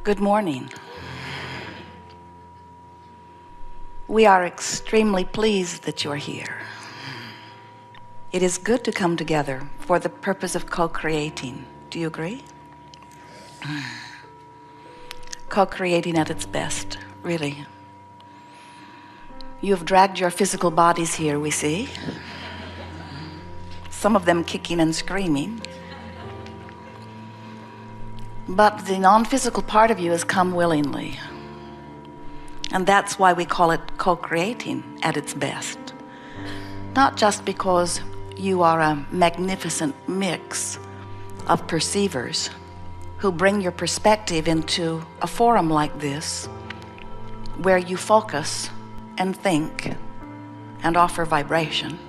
Good morning. We are extremely pleased that you're here. It is good to come together for the purpose of co-creating. Do you agree? Co-creating at its best, really. You have dragged your physical bodies here, we see. Some of them kicking and screaming. But the non-physical part of you has come willingly. And that's why we call it co-creating at its best. Not just because you are a magnificent mix of perceivers who bring your perspective into a forum like this, where you focus and think and offer vibration,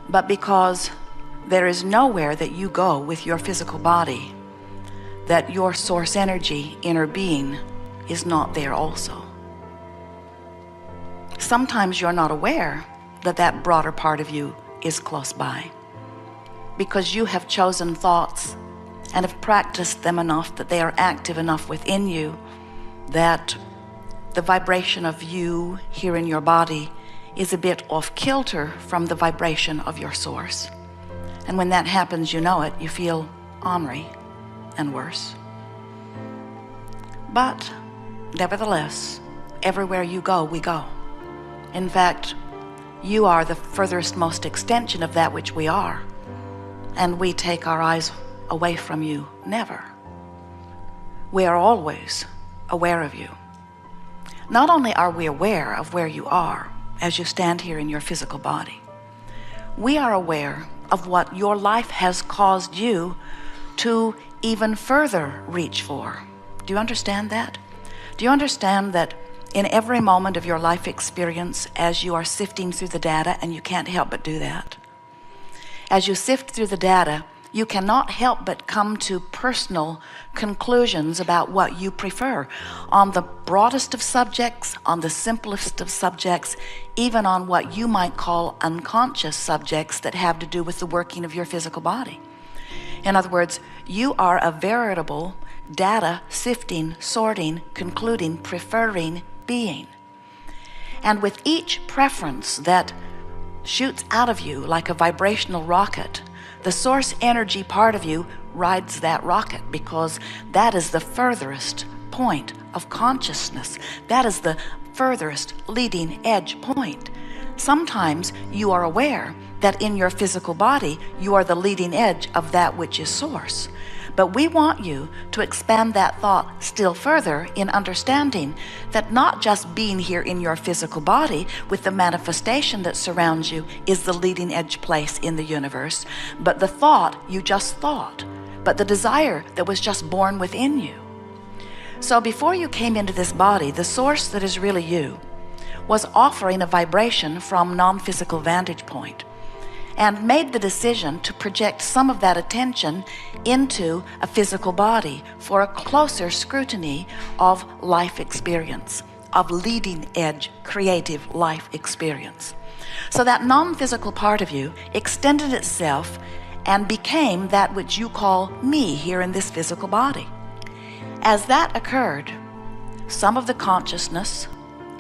but because there is nowhere that you go with your physical body that your source energy, inner being, is not there also. Sometimes you're not aware that that broader part of you is close by, because you have chosen thoughts and have practiced them enough that they are active enough within you that the vibration of you here in your body is a bit off kilter from the vibration of your source. And when that happens, you know it, you feel ornery and worse. But nevertheless, everywhere you go, we go. In fact, you are the furthest most extension of that which we are, and we take our eyes away from you never. We are always aware of you. Not only are we aware of where you are as you stand here in your physical body, we are aware of what your life has caused you to even further reach for. Do you understand that? Do you understand that in every moment of your life experience, as you are sifting through the data, and you can't help but do that, as you sift through the data, you cannot help but come to personal conclusions about what you prefer on the broadest of subjects, on the simplest of subjects, even on what you might call unconscious subjects that have to do with the working of your physical body. In other words, you are a veritable data sifting, sorting, concluding, preferring being. And with each preference that shoots out of you like a vibrational rocket, the source energy part of you rides that rocket, because that is the furthest point of consciousness. That is the furthest leading edge point. Sometimes you are aware that in your physical body you are the leading edge of that which is source. But we want you to expand that thought still further in understanding that not just being here in your physical body with the manifestation that surrounds you is the leading edge place in the universe, but the thought you just thought, but the desire that was just born within you. So before you came into this body, the source that is really you was offering a vibration from non-physical vantage point, and made the decision to project some of that attention into a physical body for a closer scrutiny of life experience, of leading edge creative life experience. So that non-physical part of you extended itself and became that which you call me here in this physical body. As that occurred, some of the consciousness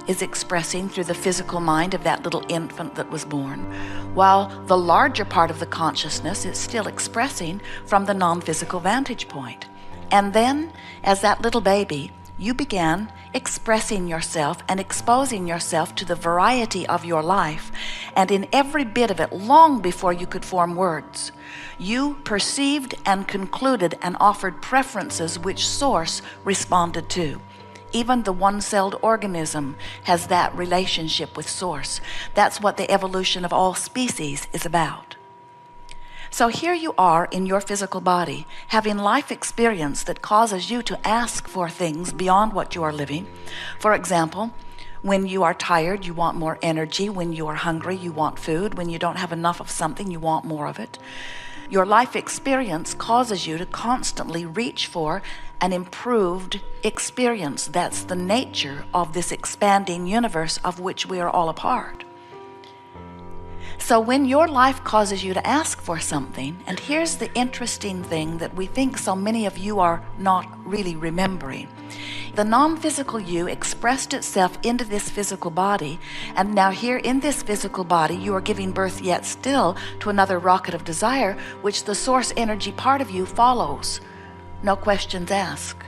is expressing through the physical mind of that little infant that was born, while the larger part of the consciousness is still expressing from the non-physical vantage point. And then, as that little baby, you began expressing yourself and exposing yourself to the variety of your life, and in every bit of it, long before you could form words, you perceived and concluded and offered preferences which source responded to. Even the one-celled organism has that relationship with source. That's what the evolution of all species is about. So here you are in your physical body, having life experience that causes you to ask for things beyond what you are living. For example, when you are tired, you want more energy. When you are hungry, you want food. When you don't have enough of something, you want more of it. Your life experience causes you to constantly reach for an improved experience. That's the nature of this expanding universe of which we are all a part. So when your life causes you to ask for something, and here's the interesting thing that we think so many of you are not really remembering. The non-physical you expressed itself into this physical body, and now here in this physical body you are giving birth yet still to another rocket of desire, which the source energy part of you follows. No questions asked.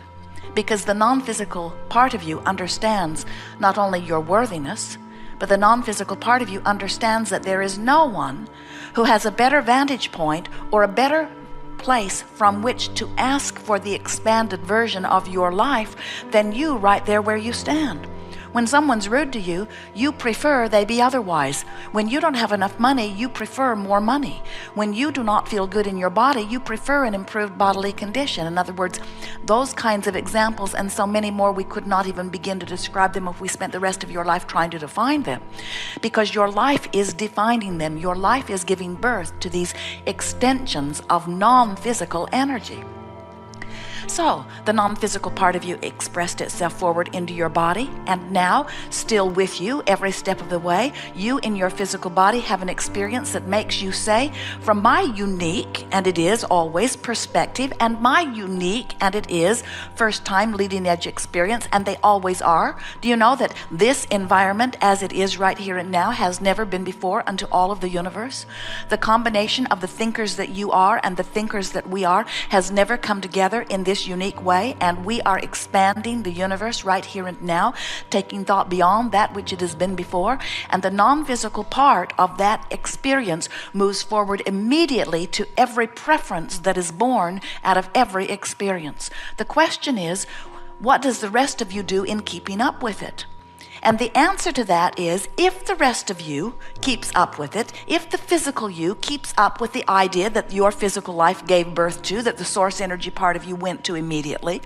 Because the non-physical part of you understands not only your worthiness, but the non-physical part of you understands that there is no one who has a better vantage point or a better place from which to ask for the expanded version of your life than you right there where you stand. When someone's rude to you, you prefer they be otherwise. When you don't have enough money, you prefer more money. When you do not feel good in your body, you prefer an improved bodily condition. In other words, those kinds of examples and so many more, we could not even begin to describe them if we spent the rest of your life trying to define them. Because your life is defining them. Your life is giving birth to these extensions of non-physical energy. So the non-physical part of you expressed itself forward into your body, and now still with you every step of the way, you in your physical body have an experience that makes you say, from my unique, and it is always, perspective, and my unique, and it is, first time leading edge experience, and they always are. Do you know that this environment as it is right here and now has never been before unto all of the universe? The combination of the thinkers that you are and the thinkers that we are has never come together in this unique way, and we are expanding the universe right here and now, taking thought beyond that which it has been before, and the non-physical part of that experience moves forward immediately to every preference that is born out of every experience. The question is, what does the rest of you do in keeping up with it? And the answer to that is, if the rest of you keeps up with it, if the physical you keeps up with the idea that your physical life gave birth to, that the source energy part of you went to immediately,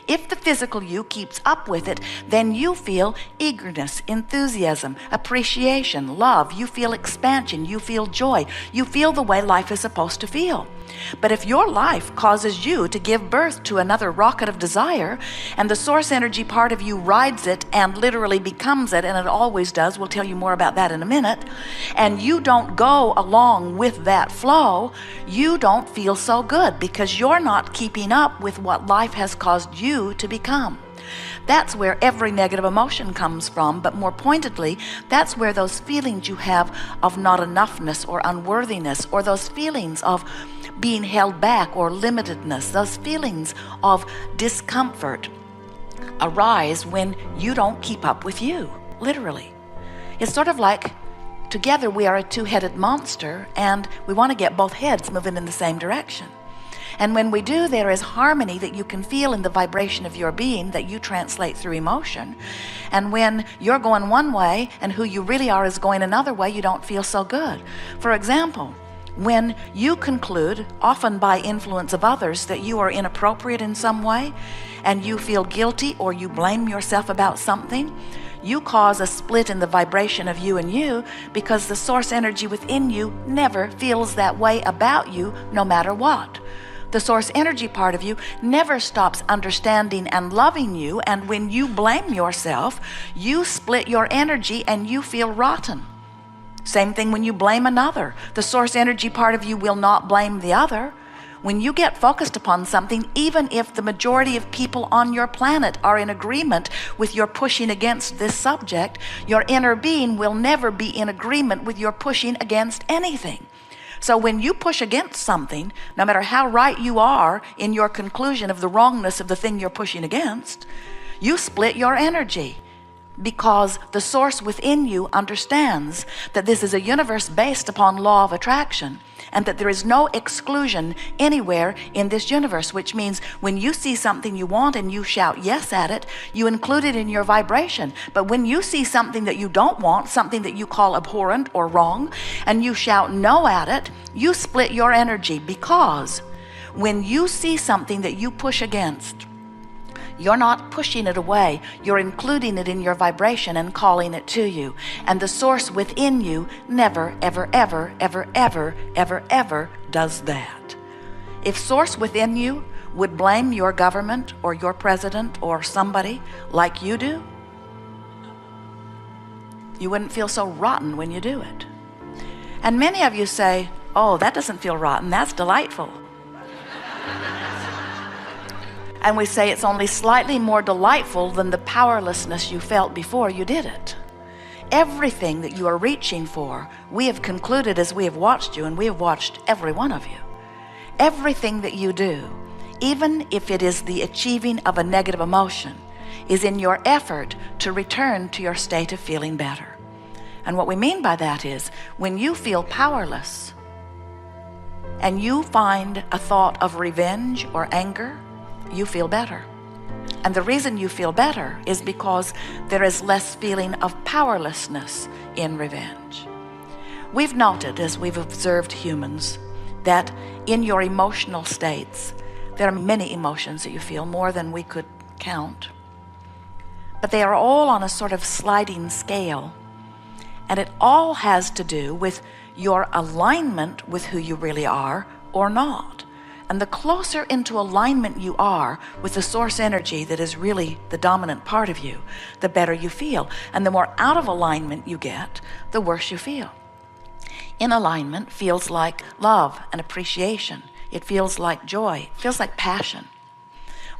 if the physical you keeps up with it, then you feel eagerness, enthusiasm, appreciation, love, you feel expansion, you feel joy, you feel the way life is supposed to feel. But if your life causes you to give birth to another rocket of desire, and the source energy part of you rides it and literally becomes it, and it always does, we'll tell you more about that in a minute, and you don't go along with that flow, you don't feel so good because you're not keeping up with what life has caused you to become. That's where every negative emotion comes from, but more pointedly, that's where those feelings you have of not enoughness or unworthiness, or those feelings of being held back or limitedness, those feelings of discomfort arise when you don't keep up with you, literally. It's sort of like together we are a two-headed monster, and we want to get both heads moving in the same direction. And when we do, there is harmony that you can feel in the vibration of your being that you translate through emotion. And when you're going one way and who you really are is going another way, you don't feel so good. For example, when you conclude, often by influence of others, that you are inappropriate in some way, and you feel guilty or you blame yourself about something, you cause a split in the vibration of you and you, because the source energy within you never feels that way about you, no matter what. The source energy part of you never stops understanding and loving you, and when you blame yourself, you split your energy and you feel rotten. Same thing when you blame another. The source energy part of you will not blame the other. When you get focused upon something, even if the majority of people on your planet are in agreement with your pushing against this subject, your inner being will never be in agreement with your pushing against anything. So when you push against something, no matter how right you are in your conclusion of the wrongness of the thing you're pushing against, you split your energy, because the source within you understands that this is a universe based upon law of attraction, and that there is no exclusion anywhere in this universe, which means when you see something you want and you shout yes at it, you include it in your vibration. But when you see something that you don't want, something that you call abhorrent or wrong, and you shout no at it, you split your energy, because when you see something that you push against, you're not pushing it away, you're including it in your vibration and calling it to you. And the source within you never, ever, ever, ever, ever, ever, ever does that. If source within you would blame your government or your president or somebody like you do, you wouldn't feel so rotten when you do it. And many of you say, oh, that doesn't feel rotten, that's delightful. And we say it's only slightly more delightful than the powerlessness you felt before you did it. Everything that you are reaching for, we have concluded as we have watched you, and we have watched every one of you. Everything that you do, even if it is the achieving of a negative emotion, is in your effort to return to your state of feeling better. And what we mean by that is, when you feel powerless and you find a thought of revenge or anger, you feel better. And the reason you feel better is because there is less feeling of powerlessness in revenge. We've noted, as we've observed humans, that in your emotional states, there are many emotions that you feel, more than we could count. But they are all on a sort of sliding scale. And it all has to do with your alignment with who you really are or not. And the closer into alignment you are with the source energy that is really the dominant part of you, the better you feel. And the more out of alignment you get, the worse you feel. In alignment feels like love and appreciation. It feels like joy. It feels like passion.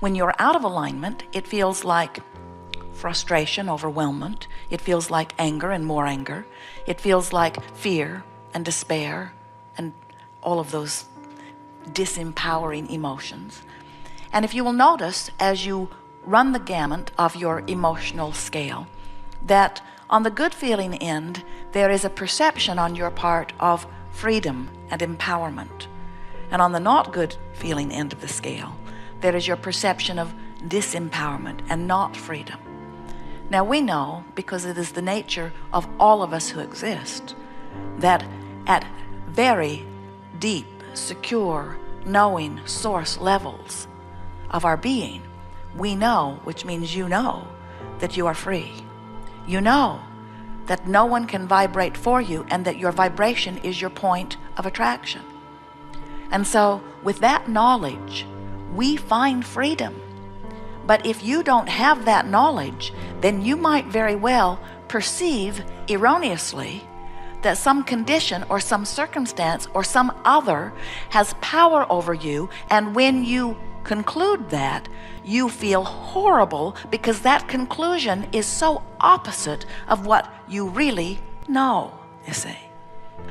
When you're out of alignment, it feels like frustration, overwhelmment. It feels like anger and more anger. It feels like fear and despair and all of those disempowering emotions. And if you will notice, as you run the gamut of your emotional scale, that on the good feeling end, there is a perception on your part of freedom and empowerment. And on the not good feeling end of the scale, there is your perception of disempowerment and not freedom. Now we know, because it is the nature of all of us who exist, that at very deep, secure, knowing source levels of our being, we know, which means you know, that you are free. You know that no one can vibrate for you, and that your vibration is your point of attraction. And so with that knowledge, we find freedom. But if you don't have that knowledge, then you might very well perceive erroneously that some condition or some circumstance or some other has power over you, and when you conclude that, you feel horrible because that conclusion is so opposite of what you really know, you see.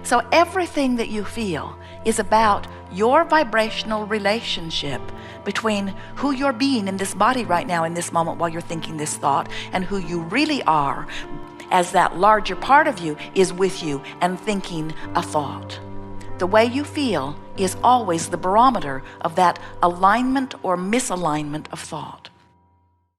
So everything that you feel is about your vibrational relationship between who you're being in this body right now in this moment while you're thinking this thought, and who you really are as that larger part of you is with you and thinking a thought. The way you feel is always the barometer of that alignment or misalignment of thought.